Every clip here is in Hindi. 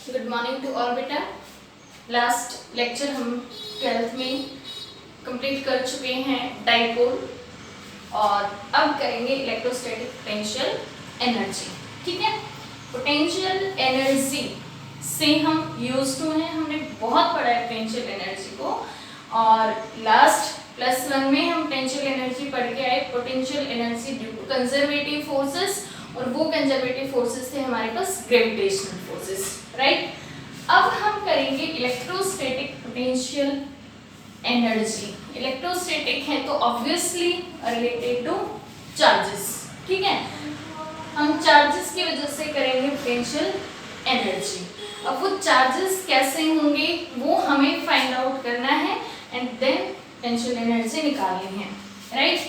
गुड मॉर्निंग टू ऑल बेटा। लास्ट लेक्चर हम 12th में कंप्लीट कर चुके हैं डाइपोल, और अब करेंगे इलेक्ट्रोस्टैटिक पोटेंशियल एनर्जी। ठीक है, पोटेंशियल एनर्जी से हम यूज टू हैं, हमने बहुत पढ़ा है पोटेंशियल एनर्जी को, और लास्ट +1 में हम पोटेंशियल एनर्जी पढ़ के आए, potential energy due to conservative forces, और वो कंजर्वेटिव फोर्सेस थे हमारे पास ग्रेविटेशनल फोर्सेस, राइट। अब हम करेंगे इलेक्ट्रोस्टैटिक पोटेंशियल एनर्जी। इलेक्ट्रोस्टैटिक है तो ऑब्वियसली रिलेटेड टू चार्जेस। ठीक है, हम चार्जेस की वजह से करेंगे पोटेंशियल एनर्जी। अब वो चार्जेस कैसे होंगे वो हमें फाइंड आउट करना है एंड देन पोटेंशियल एनर्जी निकालनी है, राइट।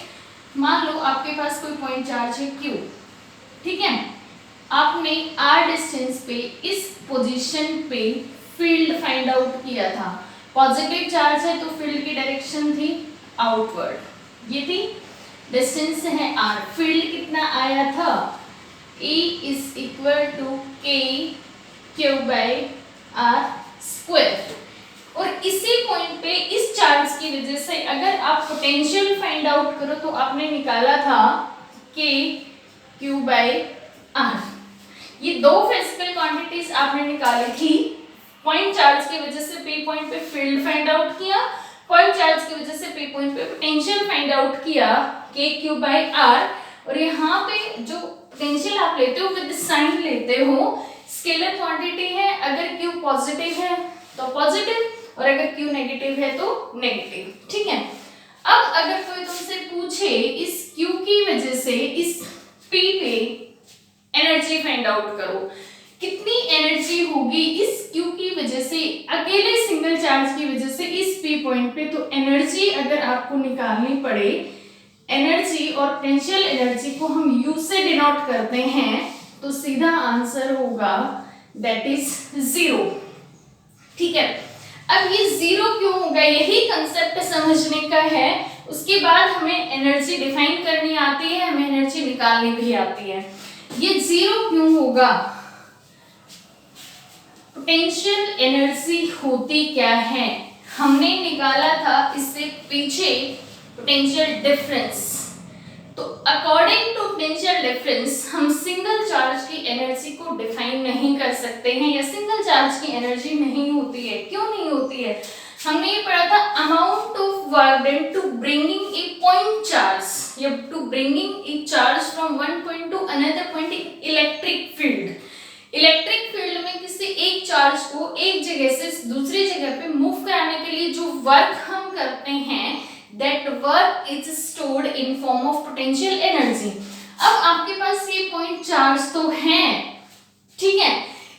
मान लो आपके पास कोई पॉइंट चार्ज है Q, ठीक है, आपने r डिस्टेंस पे इस पोजीशन पे फील्ड फाइंड आउट किया था। पॉजिटिव चार्ज है तो फील्ड की डायरेक्शन थी आउटवर्ड, ये थी डिस्टेंस है r। फील्ड कितना आया था, E = kq/r²। और इसी पॉइंट पे इस चार्ज की वजह से अगर आप पोटेंशियल फाइंड आउट करो तो आपने निकाला था kq/r। ये दो फिजिकल क्वांटिटीज आपने निकाली थी। पॉइंट चार्ज की वजह से P पॉइंट पे फील्ड फाइंड आउट किया, पॉइंट चार्ज की वजह से P पॉइंट पे पोटेंशियल फाइंड आउट किया kq/r। और यहाँ पे जो पोटेंशियल आप लेते हो विद साइन लेते हो, स्केलर क्वांटिटी है, अगर Q पॉजिटिव है तो पॉजिटिव और अगर Q नेगेटिव है तो नेगेटिव। ठीक है, अब अगर कोई तुमसे पूछे इस Q की वजह से इस P पे एनर्जी फाइंड आउट करो, कितनी एनर्जी होगी इस Q की वजह से, अकेले सिंगल चार्ज की वजह से इस P पॉइंट पे, तो एनर्जी अगर आपको निकालनी पड़े, एनर्जी और पोटेंशियल एनर्जी को हम U से डिनोट करते हैं, तो सीधा आंसर होगा दैट इज 0। ठीक है, अब ये 0 क्यों होगा, यही कंसेप्ट समझने का है। उसके बाद हमें एनर्जी डिफाइन करनी आती है, हमें एनर्जी निकालनी भी आती है। ये 0 क्यों होगा, पोटेंशियल एनर्जी होती क्या है, हमने निकाला था इससे पीछे पोटेंशियल डिफरेंस। तो अकॉर्डिंग टू पोटेंशियल डिफरेंस हम सिंगल चार्ज की एनर्जी को डिफाइन नहीं कर सकते हैं, या सिंगल चार्ज की एनर्जी नहीं होती है। क्यों नहीं होती है, हमने ये पढ़ा था amount of work done to bringing a point charge या to bringing a charge from one point to another point in electric field. Electric field में किसी एक चार्ज को एक जगह से दूसरी जगह पे मूव कराने के लिए जो वर्क हम करते हैं, that work is stored in form of potential energy। अब आपके पास ये पॉइंट चार्ज तो है, ठीक है,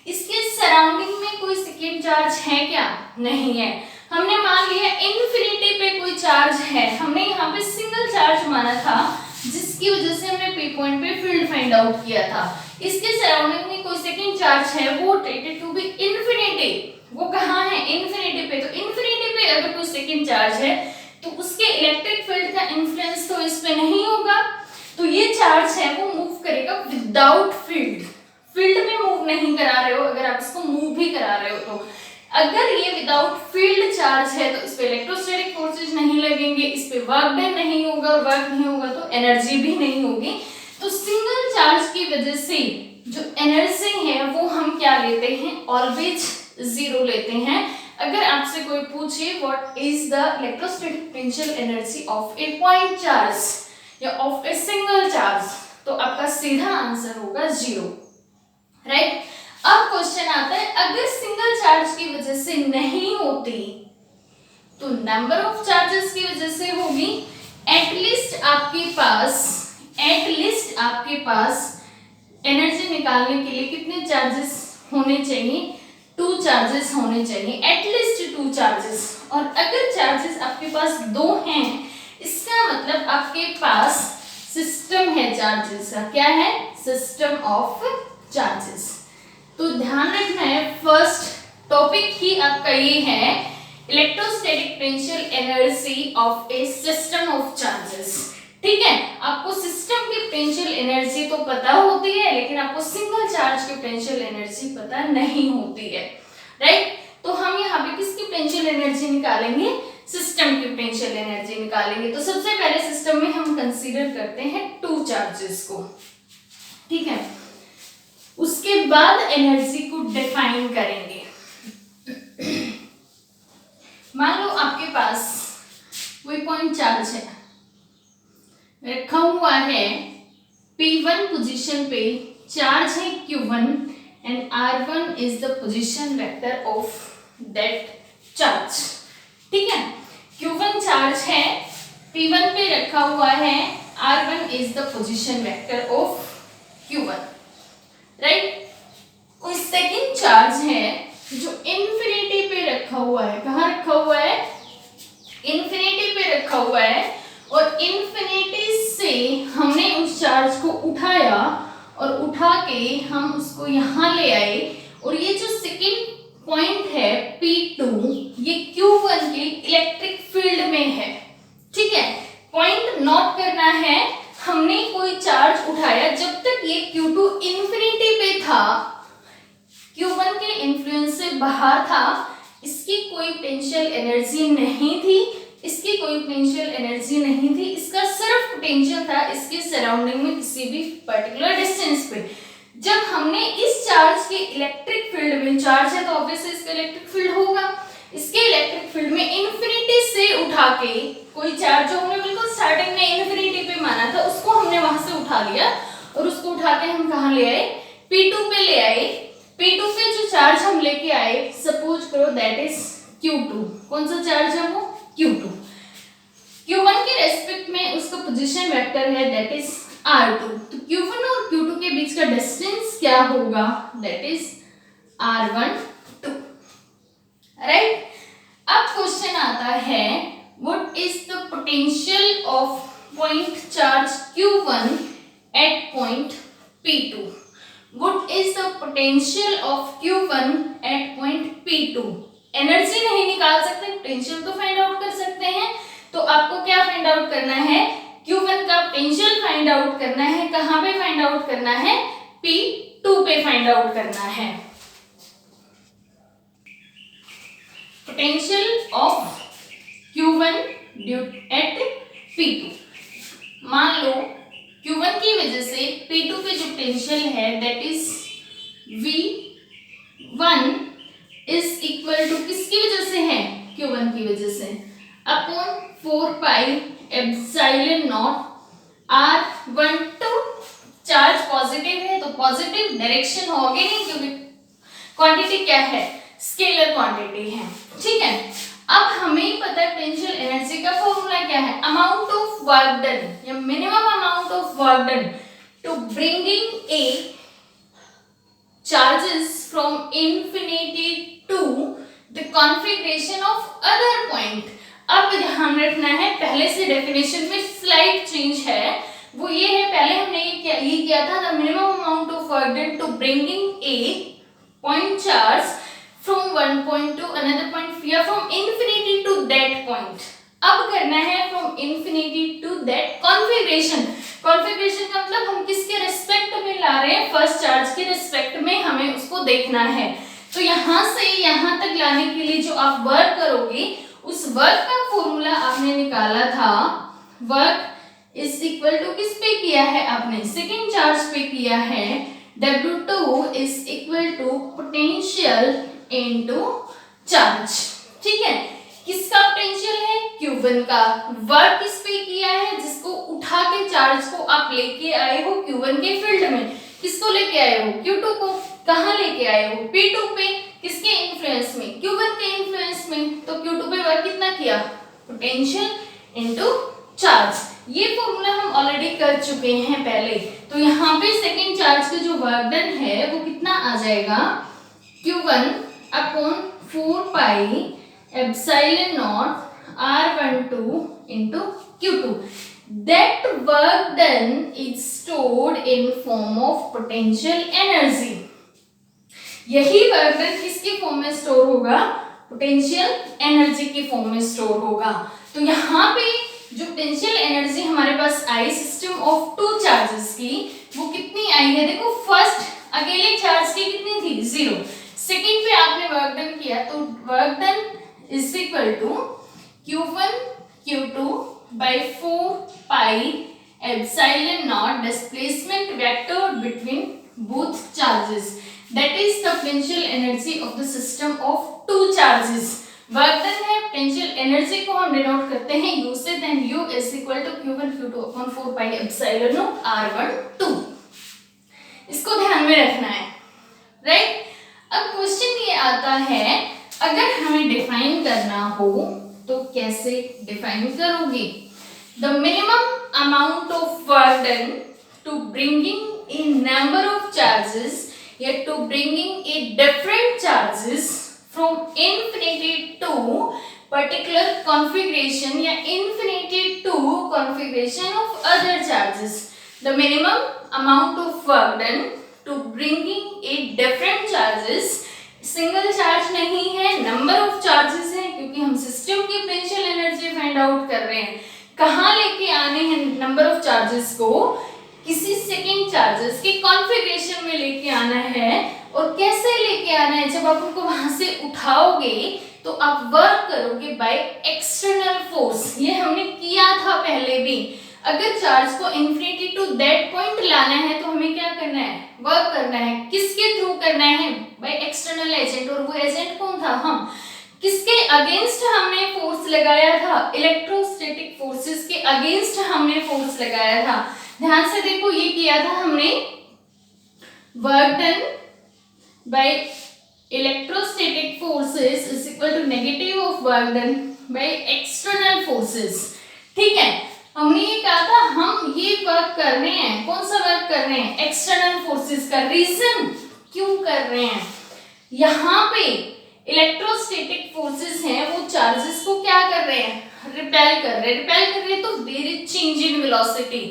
इसके सराउंडिंग में कोई सेकेंड चार्ज है क्या, नहीं है। हमने मान लिया इन्फिनिटी पे कोई चार्ज है, हमने यहाँ पे सिंगल चार्ज माना था, जिसकी वजह से हमने P पॉइंट पे फील्ड फाइंड आउट किया था। इसके सराउंडिंग में कोई सेकेंड चार्ज है, वो ट्रीटेड टू बी इन्फिनिटी। वो कहाँ है, इन्फिनिटी पे। तो इन्फिनिटी पे अगर कोई सेकेंड चार्ज है तो उसके इलेक्ट्रिक फील्ड का इन्फ्लुएंस तो इस पे नहीं होगा, तो ये चार्ज है वो मूव करेगा विदाउट फील्ड। फील्ड में मूव नहीं करा रहे हो, अगर आप इसको मूव भी करा रहे हो तो। अगर ये विदाउट फील्ड चार्ज है तो इस पे इलेक्ट्रोस्टैटिक फोर्सेज नहीं लगेंगे, इस पे वर्क डन नहीं होगा, और वर्क नहीं होगा तो एनर्जी भी नहीं होगी। तो सिंगल चार्ज की वजह से जो एनर्जी है वो हम क्या लेते हैं, ऑलवेज 0 लेते हैं। अगर आपसे कोई पूछे what is the electrostatic potential energy of A point charge या ऑफ ए सिंगल चार्ज, तो आपका सीधा आंसर होगा 0, राइट। अब क्वेश्चन आता है, अगर सिंगल चार्ज की वजह से नहीं होती तो नंबर ऑफ चार्जेस की वजह से होगी। एटलीस्ट आपके पास एनर्जी निकालने के लिए कितने चार्जेस होने चाहिए, 2 चार्जेस होने चाहिए, एटलीस्ट 2 चार्जेस। और अगर चार्जेस आपके पास 2 हैं, इसका मतलब आपके पास सिस्टम है चार्जेस का। क्या है, सिस्टम ऑफ चार्जेस। तो ध्यान रखना है, फर्स्ट टॉपिक ही आपका ये है electrostatic potential energy of A system of charges. ठीक है, आपको सिस्टम की पोटेंशियल एनर्जी तो पता होती है, लेकिन आपको सिंगल चार्ज की पोटेंशियल एनर्जी पता नहीं होती है, राइट। तो हम यहाँ पे किसकी पोटेंशियल एनर्जी निकालेंगे, सिस्टम की पोटेंशियल एनर्जी निकालेंगे। तो सबसे पहले सिस्टम में हम कंसीडर करते हैं टू चार्जेस को, ठीक है। उसके बाद एनर्जी को डिफाइन करेंगे। मान लो आपके पास कोई पॉइंट चार्ज है, रखा हुआ है P1 पोजीशन पे, चार्ज है Q1 and R1 is the position vector of that charge, ठीक है। Q1 चार्ज है, P1 पे रखा हुआ है, R1 is the position vector of Q1, right. कोई सेकंड चार्ज है जो इंफिनिटी पे रखा हुआ है, कहाँ रखा हुआ है, इंफिनिटी पे रखा हुआ है, और इंफिनिटी से हमने उस चार्ज को उठाया और उठा के हम उसको यहाँ ले आए, और ये जो सेकंड पॉइंट है P2 ये Q1 के इलेक्ट्रिक फील्ड में है, ठीक है। पॉइंट नोट करना है, हमने कोई चार्ज उठाया, जब तक ये Q2 इंफिनिटी पे था, Q1 के इन्फ्लुएंस से बाहर था, इसकी कोई पोटेंशियल एनर्जी नहीं थी, इसकी कोई पोटेंशियल एनर्जी नहीं थी, इसका सिर्फ पोटेंशियल था इसके सराउंडिंग में किसी भी पर्टिकुलर डिस्टेंस पे। जब हमने इस चार्ज के इलेक्ट्रिक फील्ड में, चार्ज है तो ऑब्वियसली इसका इलेक्ट्रिक फील्ड होगा, इसके इलेक्ट्रिक फील्ड में इंफिनिटी से उठा के कोई चार्ज जो हमने बिल्कुल स्टार्टिंग में इंफिनिटी पे माना था, उसको हमने वहां से उठा लिया, और उसको उठा के हम कहाँ ले आए, P2 पे ले आए। P2 पे जो चार्ज हम लेके आए, सपोज करो दैट इज Q2, कौन सा चार्ज है वो, Q2। Q1 के रेस्पेक्ट में उसका पोजीशन वेक्टर है दैट इज R2, तो Q1 और Q2 के बीच का डिस्टेंस क्या होगा, दैट इज R12, राइट। अब क्वेश्चन आता है, what is the potential of point charge Q1 at point P2, what is the potential of Q1 at point P2। Energy नहीं निकाल सकते, पोटेंशियल तो फाइंड आउट कर सकते हैं, तो आपको क्या फाइंड आउट करना है, Q1 का पोटेंशियल फाइंड आउट करना है, कहां पे फाइंड आउट करना है, P2 पे फाइंड आउट करना है। Potential of Q1 at P2, मान लो Q1 की वजह से P2 पे जो पोटेंशियल है that is V1 is equal to, किसकी वजह से है, Q1 की वजह से, upon 4 pi epsilon naught R12। Charge positive है तो पॉजिटिव डायरेक्शन होगी नहीं, क्योंकि क्वांटिटी क्या है, स्केलर क्वांटिटी है, ठीक है। अब हमें पता है पोटेंशियल एनर्जी का फॉर्मूला क्या है, अमाउंट ऑफ वर्क डन या minimum amount of work done to bringing a charges from infinity to the configuration of other point. अब ध्यान रखना है, पहले से डेफिनेशन में स्लाइड चेंज है, वो ये है, पहले हमने ये किया था, the minimum amount of work done to bringing a point charge from one point to another point या from infinity to that point। अब करना है from infinity to that configuration। configuration का मतलब हम किसके रिस्पेक्ट में ला रहे हैं, फर्स्ट चार्ज के रिस्पेक्ट में हमें उसको देखना है। तो यहाँ से यहाँ तक लाने के लिए जो आप वर्क करोगे, उस वर्क का फॉर्मूला आपने निकाला था, वर्क इज इक्वल टू किस पे किया है आपने, सेकेंड चार्ज पे किया है, W2 is equal to potential into charge, ठीक है। किसका पोटेंशियल है, Q1 का। वर्क किस पे किया है, जिसको उठा के चार्ज को आप लेके आए हो Q1 के फील्ड में, किसको लेके आए हो, Q2 को। कहाँ लेके आए हो, P2 पे, किसके इन्फ्लुएंस में, Q1 के इन्फ्लुएंस में। तो Q2 पे वर्क कितना किया, पोटेंशियल इनटू चार्ज। ये फॉर्मूला हम ऑलरेडी कर चुके हैं पहले। तो यहाँ पे सेकेंड चार्ज का जो वर्क डन है वो कितना आ जाएगा, Q1 upon 4 pi epsilon naught R12 into Q2। That work done is stored in form of potential energy। यही वर्क डन किसके फॉर्म में स्टोर होगा, पोटेंशियल एनर्जी की फॉर्म में स्टोर होगा। तो यहाँ पे जो पोटेंशियल एनर्जी हमारे पास आई सिस्टम ऑफ टू चार्जेस की, वो कितनी आई है? देखो फर्स्ट अकेले चार्ज की कितनी थी? 0। सेकंड पे आपने वर्क डन किया तो work done is equal to Q1 Q2 by 4 pi epsilon naught displacement vector between both charges, that is the potential energy of the system of two charges. Work done है, पोटेंशियल एनर्जी को हम डिनोट करते हैं U से, then U is equal to Q1 Q2 upon 4 pi epsilon naught R12। इसको ध्यान में रखना है, राइट? अब क्वेश्चन ये आता है, अगर हमें डिफाइन करना हो तो कैसे डिफाइन करोगे? The minimum amount of work done to bringing a number of charges या to bringing a different charges from infinity to particular configuration या infinity to configuration of other charges. The minimum amount of work done to bringing a different charges, single charge नहीं है, नंबर ऑफ चार्जेस है, क्योंकि हम सिस्टम की पोटेंशियल एनर्जी फाइंड आउट कर रहे हैं। कहाँ लेके आने हैं नंबर ऑफ चार्जेस को? किसी सेकंड चार्जेस के कॉन्फ़िगरेशन में लेके आना है। और कैसे लेके आना है? जब आप उनको वहां से उठाओगे तो आप वर्क करोगे बाय एक्सटर्नल फोर्स। ये हमने किया था पहले भी। अगर चार्ज को इन्फिनिटी टू दैट पॉइंट लाना है तो हमें क्या करना है? वर्क करना है। किसके थ्रू करना है? By external agent. और वो एजेंट कौन था? हम। किसके अगेंस्ट हमने फोर्स लगाया था? इलेक्ट्रोस्टैटिक फोर्सेस के अगेंस्ट हमने फोर्स लगाया था। ध्यान से देखो, ये किया था हमने work done by electrostatic forces is equal to negative of work done by external forces. ठीक है, हमने ये कहा था हम ये वर्क कर रहे हैं। कौन सा वर्क कर रहे हैं? एक्सटर्नल फोर्सेस का। रीजन क्यों कर रहे हैं? यहाँ पे इलेक्ट्रोस्टैटिक फोर्सेस हैं, वो चार्जेस को क्या कर रहे हैं? रिपेल कर रहे हैं। रिपेल कर रहे हैं तो there is change in velocity.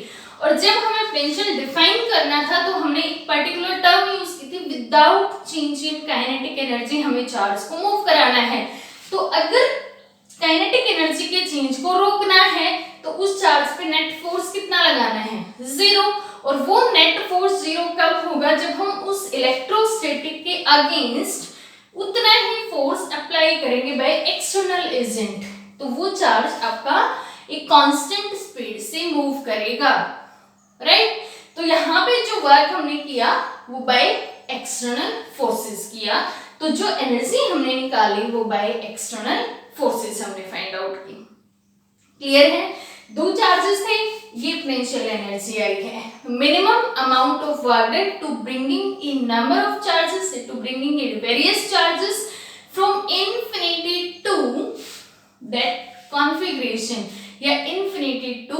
और जब हमें पोटेंशियल डिफाइन करना था तो हमने एक पर्टिकुलर टर्म यूज की थी, without change in kinetic energy हमें चार्ज को मूव कराना है। तो अगर काइनेटिक एनर्जी के चेंज को रोकना है तो उस चार्ज पे नेट फोर्स कितना लगाना है? 0। और वो नेट फोर्स 0 कब होगा? जब हम उस इलेक्ट्रोस्टैटिक के अगेंस्ट उतना ही फोर्स अप्लाई करेंगे बाय एक्सटर्नल एजेंट। तो वो चार्ज आपका एक कांस्टेंट स्पीड से मूव करेगा, राइट? तो यहाँ पे जो वर्क हमने किया वो बाय एक्सटर्नल फोर्सेस किया। तो जो एनर्जी हमने निकाली वो बाय एक्सटर्नल फोर्सेस हमने फाइंड आउट की। क्लियर है? दो चार्जेस थे, ये पोटेंशियल एनर्जी आई है। Minimum amount of work done to bringing in number of charges to bringing in various charges from infinity to that configuration या इन्फिनिटी टू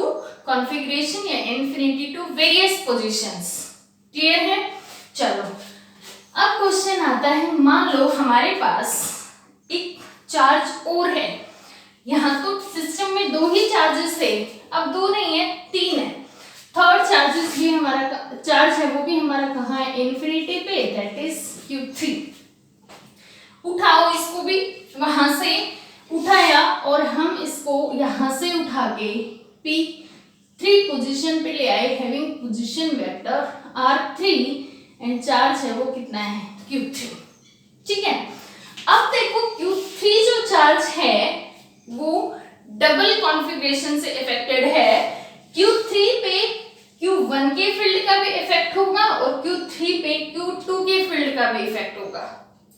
कॉन्फ़िगरेशन या infinity to various positions. Clear है? चलो अब क्वेश्चन आता है, मान लो हमारे पास एक चार्ज और है। यहाँ तो सिस्टम में दो ही चार्जेस थे, अब दो नहीं है, 3 है। थर्ड चार्जेस भी हमारा चार्ज है, वो भी हमारा कहाँ है? इन्फिनिटी पे, दैट इज Q3। उठाओ इसको भी, वहां से उठाया और हम इसको यहाँ से उठा के P3 पोजीशन पे ले आए, having position vector R3 and charge है वो कितना है? Q3। ठीक है, अब देखो Q3 जो चार्ज है वो डबल कॉन्फ़िगरेशन से इफेक्टेड है। Q3 पे Q1 के फील्ड का भी इफेक्ट होगा और Q3 पे Q2 के फील्ड का भी इफेक्ट होगा।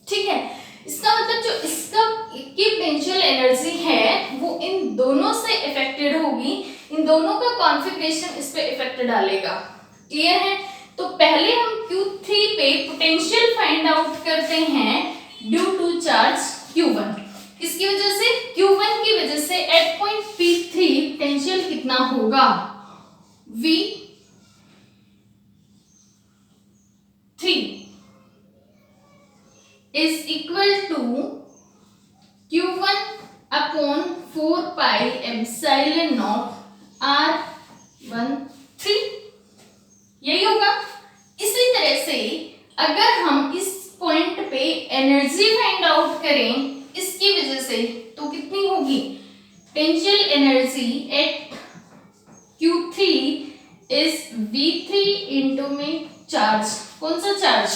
ठीक है, इसका मतलब जो इसका की पोटेंशियल एनर्जी है वो इन दोनों से इफेक्टेड होगी, इन दोनों का कॉन्फ़िगरेशन इस पे इफेक्ट डालेगा। क्लियर है? तो पहले हम Q3 पे पोटेंशियल फाइंड आउट करते हैं ड्यू टू चार्ज Q1। किसकी वजह से? Q1 की वजह से एट पॉइंट P3 पोटेंशियल कितना होगा? V3 is equal to Q1 upon 4 pi epsilon naught R13। यही होगा। इसी तरह से अगर हम इस पॉइंट पे एनर्जी फाइंड आउट करें इसकी वजह से तो कितनी होगी? Potential energy eight Q3 is V3 into में चार्ज। कौन सा चार्ज?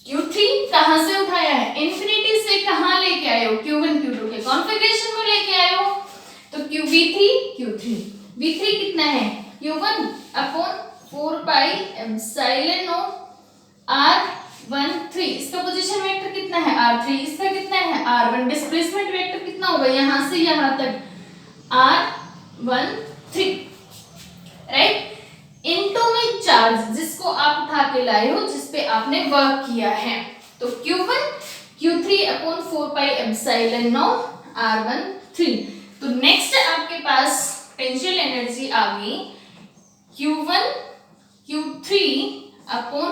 Q3 कहां से उठाया है? इन्फिनिटी से कहां लेके आए हो? Q1 Q2 के कॉन्फ़िगरेशन में लेके आए हो। तो V3 Q3 V3 कितना है? Q1 upon 4 pi epsilon not R13। इसका पोजीशन वेक्टर कितना है? R3। इसका कितना है? R1। डिस्प्लेसमेंट वेक्टर कितना होगा यहां से यहां तक? R13, right. इनटू में चार्ज जिसको आप उठा के लाए हो, जिस पे आपने वर्क किया है। तो Q1 Q3 upon 4 pi epsilon not R13। तो नेक्स्ट आपके पास पोटेंशियल एनर्जी आ गई Q1 Q3 upon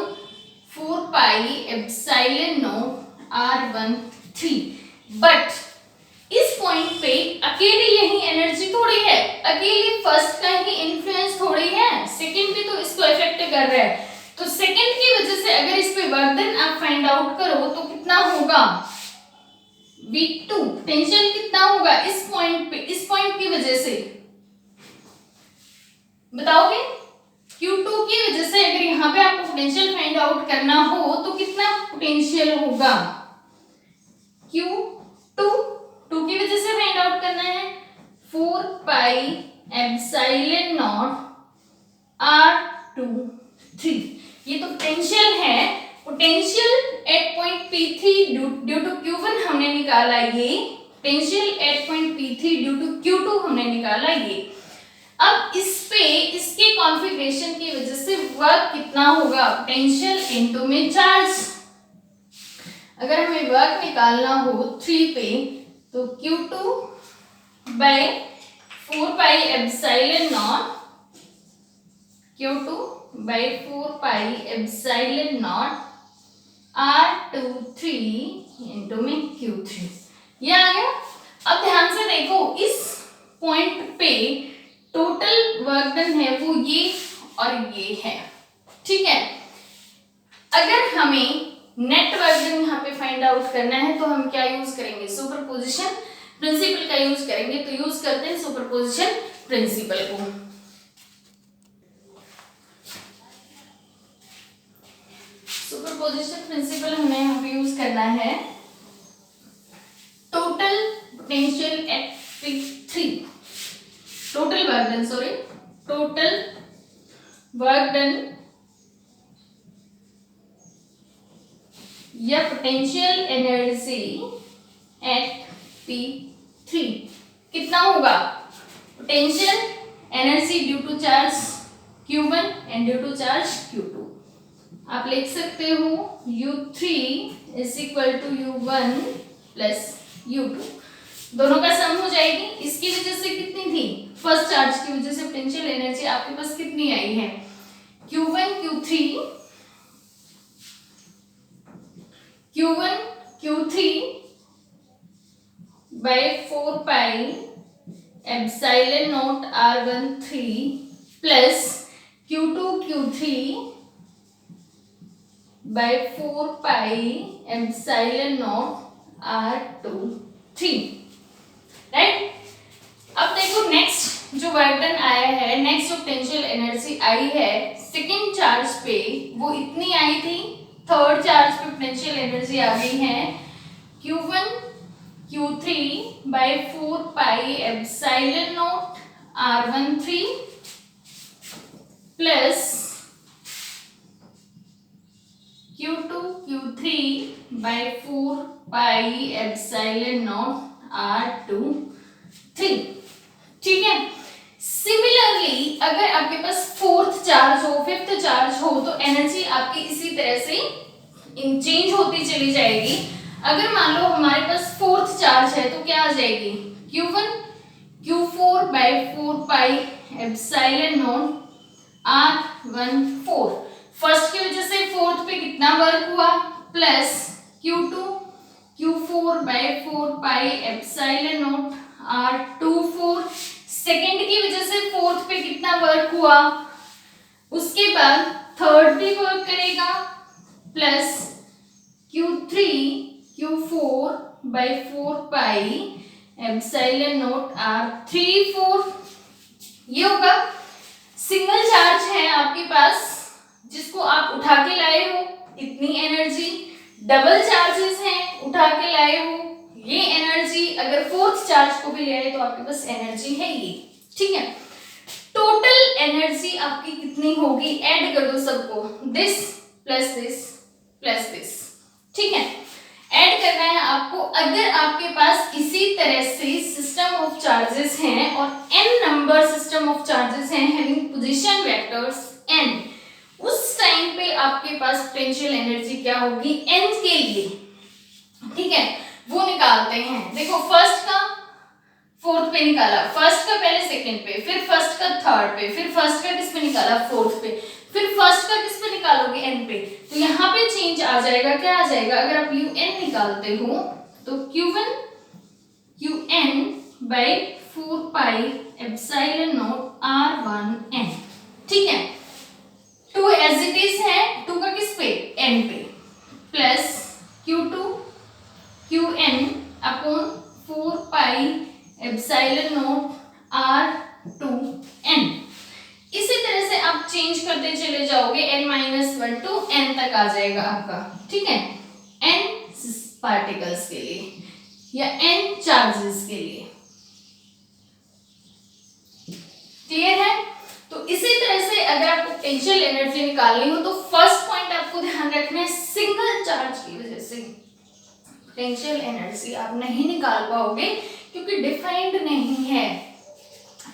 4 pi epsilon not R13। But इस पॉइंट पे अकेले यही एनर्जी थोड़ी है, अकेले फर्स्ट का ही इन्फ्लुएंस थोड़ी है, सेकंड भी तो इसको इफेक्ट कर रहा है। तो सेकंड की वजह से अगर इस पे वर्क डन आप फाइंड आउट करो तो कितना होगा? V2 पोटेंशियल कितना होगा इस पॉइंट पे, इस पॉइंट की वजह से बताओगे? Q2 की वजह से अगर यहाँ पे आपको पोटेंशियल फाइंड आउट करना हो तो कितना पोटेंशियल होगा? Q2 2 की वजह से फाइंड आउट करना है 4 पाई एप्सिलॉन नॉट R23। ये तो पोटेंशियल है। Potential at point P3 due to Q1 हमने निकाला ये, potential at point P3 due to Q2 हमने निकाला ये। अब इस पे इसके कॉन्फ़िगरेशन की वजह से वर्क कितना होगा? पोटेंशियल इनटू में चार्ज। अगर हमें वर्क निकालना हो 3 पे तो Q2 by 4 pi epsilon naught, Q2 by 4 pi epsilon naught R23 into में Q3। ये आ गया। अब ध्यान से देखो, इस पॉइंट पे टोटल वर्क डन है वो ये और ये है, ठीक है। अगर हमें नेट वर्क डन यहाँ पे फाइंड आउट करना है तो हम क्या यूज करेंगे? सुपरपोजिशन प्रिंसिपल का यूज करेंगे। तो यूज करते हैं सुपरपोजिशन प्रिंसिपल को। सुपरपोजिशन प्रिंसिपल हमें यहाँ पे यूज करना है total potential at P3, total work done, sorry total work done या पोटेंशियल एनर्जी एट P3 कितना होगा? Potential energy due to charge Q1 and due to charge Q2 आप लिख सकते हो U3 is equal to U1 plus U2, दोनों का सम हो जाएगी। इसकी वजह से कितनी थी? फर्स्ट चार्ज की वजह से पोटेंशियल एनर्जी आपके पास कितनी आई है? Q1 Q3 by 4 pi epsilon not R13 plus Q3 by 4 pi epsilon naught R23, right. अब देखो नेक्स्ट जो वर्क डन आया है, नेक्स्ट जो पोटेंशियल एनर्जी आई है सेकंड चार्ज पे वो इतनी आई थी, थर्ड चार्ज पे पोटेंशियल एनर्जी आ गई है Q1 Q3 by 4 pi epsilon not R13 plus Q2 Q3 by 4 pi epsilon naught R23, ठीक है। सिमिलरली अगर आपके पास फोर्थ चार्ज हो, फिफ्थ चार्ज हो तो एनर्जी आपकी इसी तरह से चेंज होती चली जाएगी। अगर मान लो हमारे पास फोर्थ चार्ज है तो क्या आ जाएगी? Q1 Q4 by 4 pi epsilon not R14। First की वजह से फोर्थ पे कितना वर्क हुआ? Plus Q2 Q4 by 4 pi epsilon not R24। Second की वजह से फोर्थ पे कितना वर्क हुआ? उसके बाद थर्ड भी वर्क करेगा plus Q3 Q4 by 4 pi epsilon not R34। ये होगा सिंगल चार्ज है आपके पास जिसको आप उठा के लाए हो, इतनी एनर्जी। डबल चार्जेस हैं, उठा के लाए हो, ये एनर्जी। अगर फोर्थ चार्ज को भी ले आए तो आपके पास एनर्जी है ये, ठीक है। टोटल एनर्जी आपकी कितनी होगी, ऐड कर दो सबको, this plus this plus this, ठीक है। ऐड करना है आपको। अगर आपके पास इसी तरह से सिस्टम ऑफ चार्जेस हैं और n number system of charges हैं हैविंग पोजीशन वेक्टर्स n, उस टाइम पे आपके पास पोटेंशियल एनर्जी क्या होगी n के लिए, ठीक है। वो निकालते हैं। देखो फर्स्ट का फोर्थ पे निकाला, फर्स्ट का पहले सेकंड पे, फिर फर्स्ट का थर्ड पे, फिर फर्स्ट का किस पे निकाला फोर्थ पे, फिर फर्स्ट का किस पे निकालोगे n पे। तो यहाँ पे चेंज आ जाएगा, क्या आ जाएगा, अगर आप un निकालते हो तो q1 qn by 4 pi epsilon naught r1n, ठीक है। 2 एज इट इज है, 2 का किस पे n पे, plus q2 qn upon 4 pi epsilon naught r2n। इसी तरह से आप चेंज करते चले जाओगे, n-1 टू n तक आ जाएगा आपका, ठीक है। n पार्टिकल्स के लिए या n चार्जेस के लिए, क्लियर है। तो इसी तरह से अगर आपको पोटेंशियल एनर्जी निकालनी हो तो फर्स्ट पॉइंट आपको ध्यान रखना है, सिंगल चार्ज की वजह से पोटेंशियल एनर्जी आप नहीं निकाल पाओगे क्योंकि डिफाइंड नहीं है।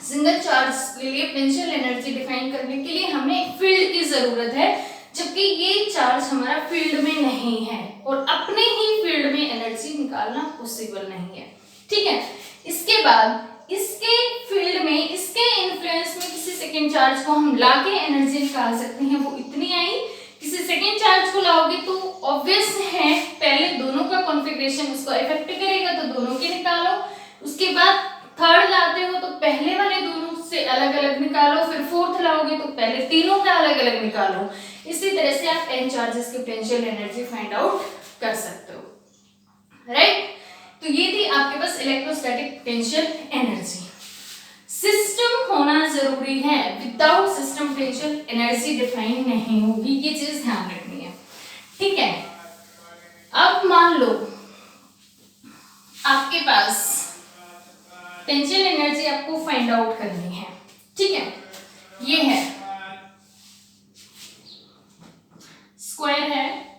सिंगल चार्ज के लिए पोटेंशियल एनर्जी डिफाइन करने के लिए हमें फील्ड की जरूरत है, जबकि ये चार्ज हमारा फील्ड में नहीं है और अपने ही फील्ड में एनर्जी निकालना पॉसिबल नहीं है, ठीक है। इसके बाद इसके फील्ड में, इसके इन्फ्लुएंस में किसी सेकेंड चार्ज को हम लाके एनर्जी निकाल सकते हैं, वो इतनी आई। किसी सेकेंड चार्ज को लाओगे तो ऑब्वियस है पहले दोनों का कॉन्फ़िगरेशन उसको इफेक्ट करेगा, तो दोनों के निकालो। उसके बाद थर्ड लाते हो तो पहले वाले दोनों से अलग अलग निकालो, फिर फोर्थ लाओगे तो पहले तीनों का अलग अलग निकालो। इसी तरह से आप n चार्जेस की पोटेंशियल एनर्जी फाइंड आउट कर सकते हो, राइट। तो ये थी आपके पास इलेक्ट्रोस्टैटिक पोटेंशियल एनर्जी। सिस्टम होना जरूरी है, without system potential energy define नहीं होगी, ये चीज ध्यान रखनी है, ठीक है। अब मान लो आपके पास पोटेंशियल एनर्जी आपको फाइंड आउट करनी है, ठीक है। ये है स्क्वायर है,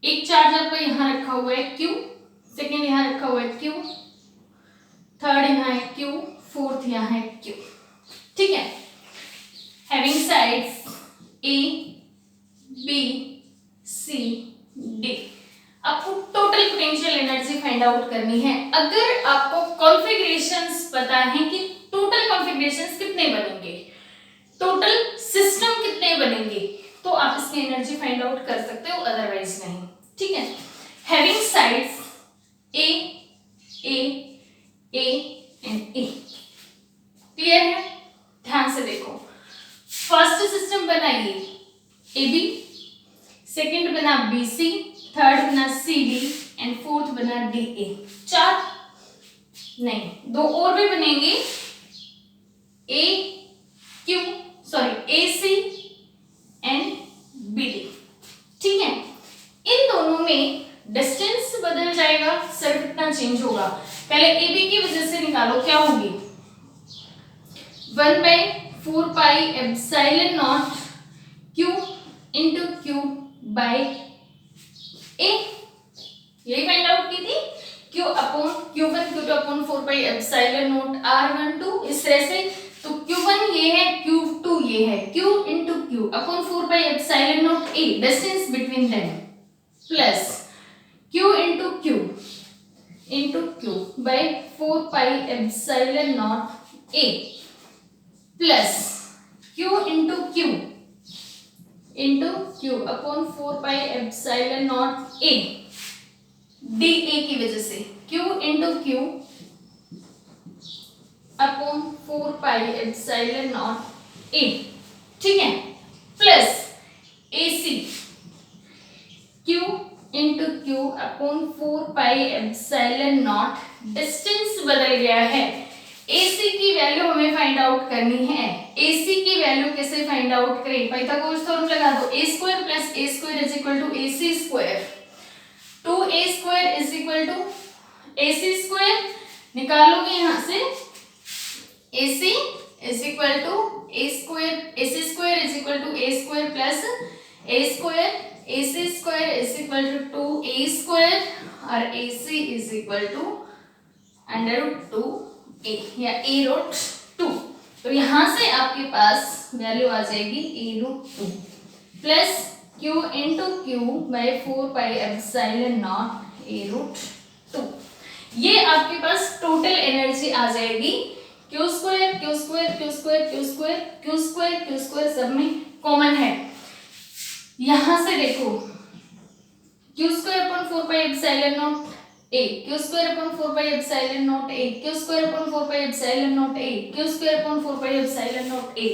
एक चार्ज आपका यहां रखा हुआ है q, सेकेंड यहां रखा हुआ है q, थर्ड यहां है q, फोर्थ यहां है q, ठीक है। Having sides a b c d, आपको total potential energy find out करनी है। अगर आपको कॉन्फ़िगरेशंस पता है कि टोटल कॉन्फ़िगरेशंस कितने बनेंगे, टोटल सिस्टम कितने बनेंगे, तो आप इसकी एनर्जी फाइंड आउट कर सकते हो, अदरवाइज नहीं, ठीक है। Having sides a a a and a, clear है। ध्यान से देखो, फर्स्ट सिस्टम बना ये ab, सेकंड बना bc, थर्ड बना cd एंड फोर्थ बना da। चार नहीं, दो और भी बनेंगे, ac एंड bd, ठीक है। इन दोनों में डिस्टेंस बदल जाएगा, सिर्फ इतना चेंज होगा। पहले ab की वजह से निकालो, क्या होगी 1/4 pi epsilon naught q into q by a, यही फाइंड आउट की थी, q upon q1 q2 upon 4 pi epsilon naught r12, इस तरह से। तो q1 ये है, q2 ये है, q into q upon 4 pi epsilon naught a, distance between them, plus q into q by 4 pi epsilon naught a, plus q into q upon 4 pi epsilon naught a, dA की वजह से q into q upon 4 pi epsilon naught a, ठीक है, plus AC q into q upon 4 pi epsilon naught, distance बदल गया है, AC की वैल्यू हमें फाइंड आउट करनी है। AC की वैल्यू कैसे फाइंड आउट करें? पाइथागोरस थ्योरम लगा दो। a square plus a square is equal to AC square. 2a square is equal to AC square. निकालोगे यहाँ से AC is equal to a square, AC square is equal to a square plus a square. AC square is equal to 2a square और AC is equal to under root 2a या a रूट 2। तो यहाँ से आपके पास वैल्यू आ जाएगी a root 2 plus q into q by 4 pi epsilon naught a root 2। ये आपके पास टोटल एनर्जी आ जाएगी। Q square q square q square q square q square q square सब में कॉमन है। यहां से देखो q square upon 4 pi epsilon naught a, q square upon 4 pi epsilon naught a, q square upon 4 pi epsilon naught a, q square upon 4 pi epsilon naught a,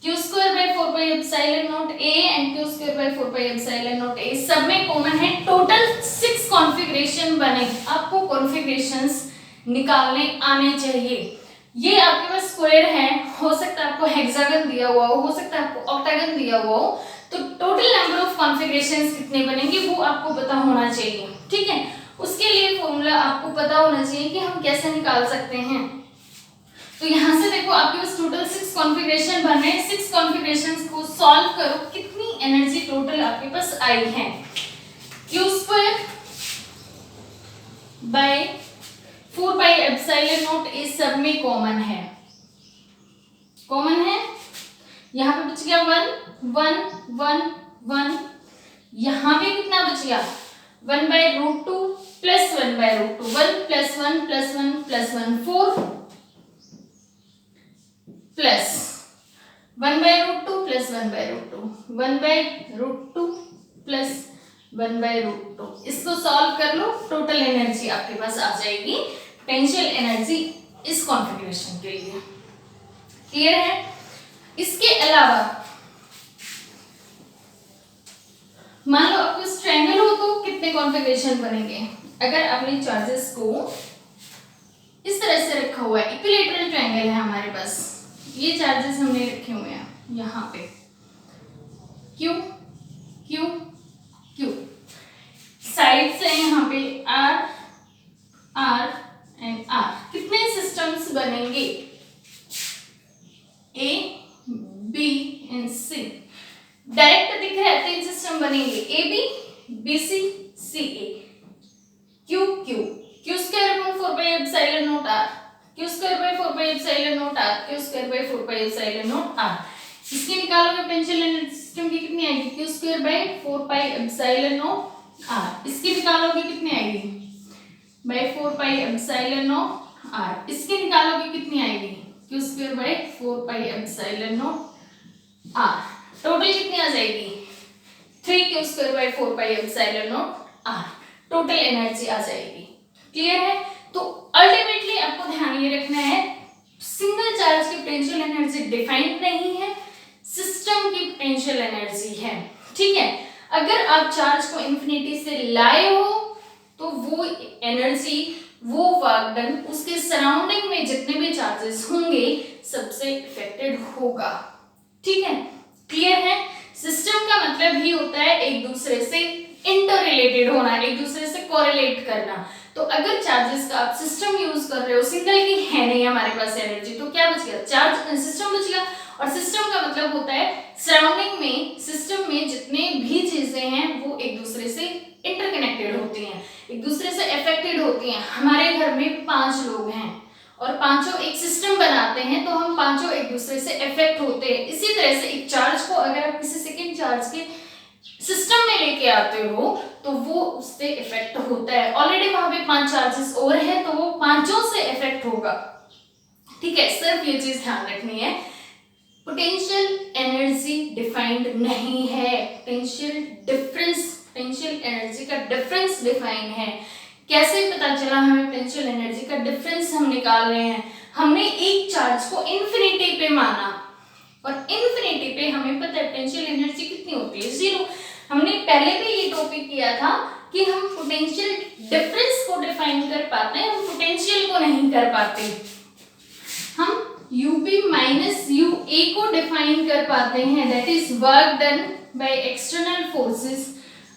q square by 4 pi epsilon naught a and Q square by 4 pi epsilon naught a सब में कॉमन है। टोटल 6 कॉन्फ़िगरेशन बने। आपको कॉन्फ़िगरेशंस निकालने आने चाहिए। ये आपके पास स्क्वायर है, हो सकता है आपको हेक्सागन दिया हुआ हो सकता है आपको ऑक्टागन दिया हुआ हो। तो टोटल नंबर ऑफ कॉन्फ़िगरेशंस कितने बनेंगे वो आपको पता होना चाहिए। ठीक है, उसके लिए फॉर्मूला आपको पता होना चाहिए कि हम कैसे निकाल सकते हैं। तो यहाँ से देखो आपके पास टोटल 6 कॉन्फ़िगरेशन बन रहे हैं। 6 कॉन्फ़िगरेशंस को सॉल्व करो, कितनी एनर्जी टोटल आपके पास आई है। Q square by 4 pi epsilon naught a सब में कॉमन है, कॉमन है। यहाँ पे बच गया 1 1 1 1। यहाँ पे कितना बच गया 1 by root 2 plus 1 by root 2। 1 plus 1 plus 1 plus 1 4 plus 1 by root 2 plus 1 by root 2 1 by root 2 plus 1 by root 2। इसको सॉल्व कर लो, टोटल एनर्जी आपके पास आ जाएगी, पोटेंशियल एनर्जी इस कॉन्फ़िगरेशन के लिए। क्लियर है? इसके अलावा मान लो आपको इस ट्रायंगल हो तो कितने कॉन्फ़िगरेशन बनेंगे। अगर आपने चार्जेस को इस तरह से रखा हुआ है, इक्विलैटरल ट्रायंगल है हमारे पास, ये चार्जेस हमने रखे हुए हैं यहाँ पे Q Q Q, साइड्स है यहाँ पे R R एंड R। कितने सिस्टम्स बनेंगे A B and C। Direct दिख रहा है 3 सिस्टम बनेंगे A B B C C A। Q Q Q square upon 4 pi epsilon naught R, Q square by 4 pi epsilon naught R, Q square by 4 pi epsilon naught R। इसकी निकालोगे पोटेंशियल एनर्जी सिस्टम की कितनी आएगी Q square by 4 pi epsilon naught R। इसकी निकालोगे कितनी आएगी by 4 pi epsilon naught R। इसकी निकालोगे कितनी आएगी Q square by 4 pi epsilon naught R। Total कितनी आ जाएगी 3Q square by 4 pi epsilon naught R। Total energy आ जाएगी। क्लियर है? तो अल्टीमेटली आपको ध्यान ये रखना है, सिंगल चार्ज की पोटेंशियल एनर्जी डिफाइंड नहीं है, सिस्टम की पोटेंशियल एनर्जी है। ठीक है, अगर आप चार्ज को इंफिनिटी से लाए हो तो वो एनर्जी, वो वर्क डन उसके सराउंडिंग में जितने भी चार्जेस होंगे सबसे इफेक्टेड होगा। ठीक है, क्लियर है? सिस्टम का मतलब ही होता है एक दूसरे से इंटर रिलेटेड होना, एक दूसरे से कोरिलेट करना। तो अगर चार्जेस का आप सिस्टम यूज कर रहे हो, सिंगल की है नहीं हमारे पास एनर्जी, तो क्या बच गया चार्ज, सिस्टम बच गया। और सिस्टम का मतलब होता है सराउंडिंग में, सिस्टम में जितने भी चीजें हैं वो एक दूसरे से इंटरकनेक्टेड होती हैं, एक दूसरे से अफेक्टेड होती हैं। हमारे घर में 5 लोग हैं और पांचों एक सिस्टम बनाते हैं, तो हम पांचों एक दूसरे से अफेक्ट होते हैं। इसी तरह से एक चार्ज को अगर आप किसी सेकेंड चार्ज के सिस्टम में लेके आते हो तो वो उससे इफेक्ट होता है। ऑलरेडी वहां पे 5 चार्जेस और है तो वो पांचों से इफेक्ट होगा। ठीक है, सिर्फ ये चीज ध्यान रखनी है, पोटेंशियल एनर्जी डिफाइंड नहीं है, पोटेंशियल डिफरेंस, पोटेंशियल एनर्जी का डिफरेंस डिफाइन है। कैसे पता चला हमें पोटेंशियल एनर्जी का डिफरेंस हम निकाल रहे हैं? हमने एक चार्ज को इंफिनिटी पे माना और इंफिनिटी पे हमें पता है पोटेंशियल एनर्जी कितनी होती है 0। हमने पहले भी ये टॉपिक किया था कि हम पोटेंशियल डिफरेंस को डिफाइन कर पाते हैं, हम पोटेंशियल को नहीं कर पाते। हम यूपी माइनस यूए को डिफाइन कर पाते हैं, that is work done by external forces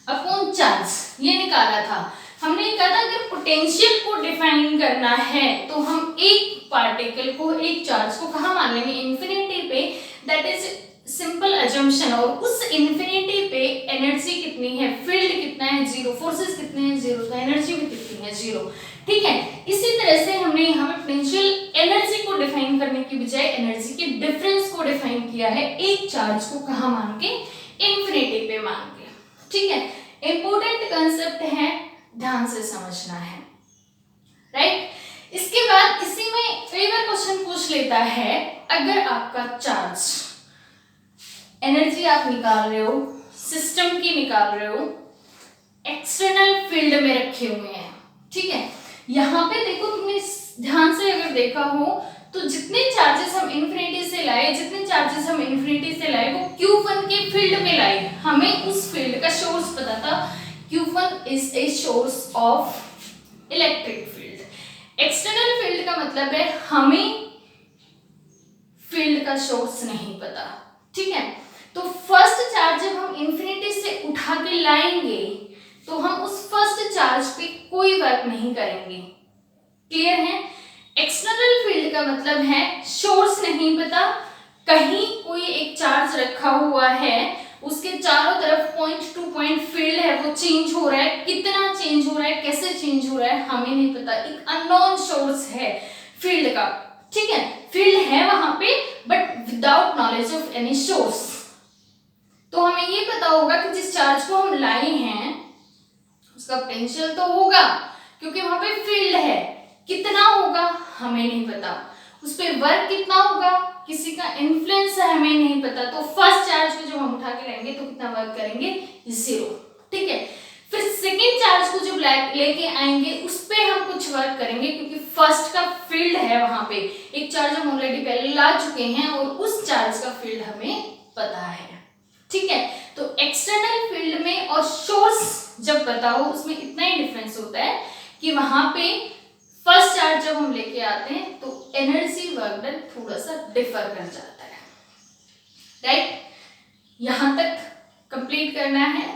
upon charge, ये निकाला था हमने। कहा था अगर पोटेंशियल को डिफाइन करना है तो हम एक पार्टिकल को, एक चार्ज को कहाँ मान लेंगे, इन्फिनिटी पे, दैट इज सिंपल अजम्पशन। और उस इन्फिनिटी पे एनर्जी कितनी है, फील्ड कितना है, जीरो, फोर्सेस कितने हैं, जीरो, तो एनर्जी भी कितनी है, जीरो। ठीक है, इसी तरह से हमने यहाँ पे पोटेंशियल एनर्जी को डिफाइन करने की बजाय एनर्जी के डिफरेंस को डिफाइन किया है, एक चार्ज को कहाँ मान के, इन्फिनिटी पे मान के। ठीक है, इंपॉर्टेंट कंसेप्ट है, ध्यान से समझना है, राइट। इसके बाद इसी में कई बार क्वेश्चन पूछ लेता है, अगर आपका चार्ज, एनर्जी आप निकाल रहे हो, सिस्टम की निकाल रहे हो, एक्सटर्नल फील्ड में रखे हुए हैं, ठीक है। यहाँ पे देखो, तुमने ध्यान से अगर देखा हो तो जितने चार्जेस हम इन्फिनिटी से लाए, वो Q1 के फील्ड में लाए, हमें उस फील्ड का सोर्स पता था, Q1 is a source of electric field. External field का मतलब है हमें फील्ड का सोर्स नहीं पता, ठीक है। तो फर्स्ट चार्ज जब हम इन्फिनिटी से उठा के लाएंगे तो हम उस फर्स्ट चार्ज पे कोई वर्क नहीं करेंगे, क्लियर है। एक्सटर्नल फील्ड का मतलब है सोर्स नहीं पता, कहीं कोई एक चार्ज रखा हुआ है, उसके चारों तरफ पॉइंट टू पॉइंट फील्ड है, वो चेंज हो रहा है, कितना चेंज हो रहा है, कैसे चेंज हो रहा है, हमें नहीं पता, एक अननोन सोर्स है फील्ड का, ठीक है। फील्ड है वहां पे but without knowledge of any source. तो हमें ये पता होगा कि जिस चार्ज को हम लाए हैं उसका पोटेंशियल तो होगा क्योंकि वहां पे फील्ड है, कितना होगा हमें नहीं पता, उस पे वर्क कितना होगा, किसी का इन्फ्लुएंस है हमें नहीं पता। तो फर्स्ट चार्ज को जब हम उठा के लाएंगे तो कितना वर्क करेंगे, जीरो, ठीक है। फिर सेकेंड चार्ज को जब लेके आएंगे उस पे हम कुछ वर्क करेंगे क्योंकि फर्स्ट का फील्ड है, वहां पे एक चार्ज हम ऑलरेडी पहले ला चुके हैं और उस चार्ज का फील्ड हमें पता है, ठीक है। तो एक्सटर्नल फील्ड में और सोर्स जब पता हो उसमें इतना ही डिफरेंस होता है कि वहां पे फर्स्ट चार्ज जब हम लेके आते हैं तो एनर्जी वर्क डन थोड़ा सा डिफर कर जाता है, राइट। यहां तक कंप्लीट करना है।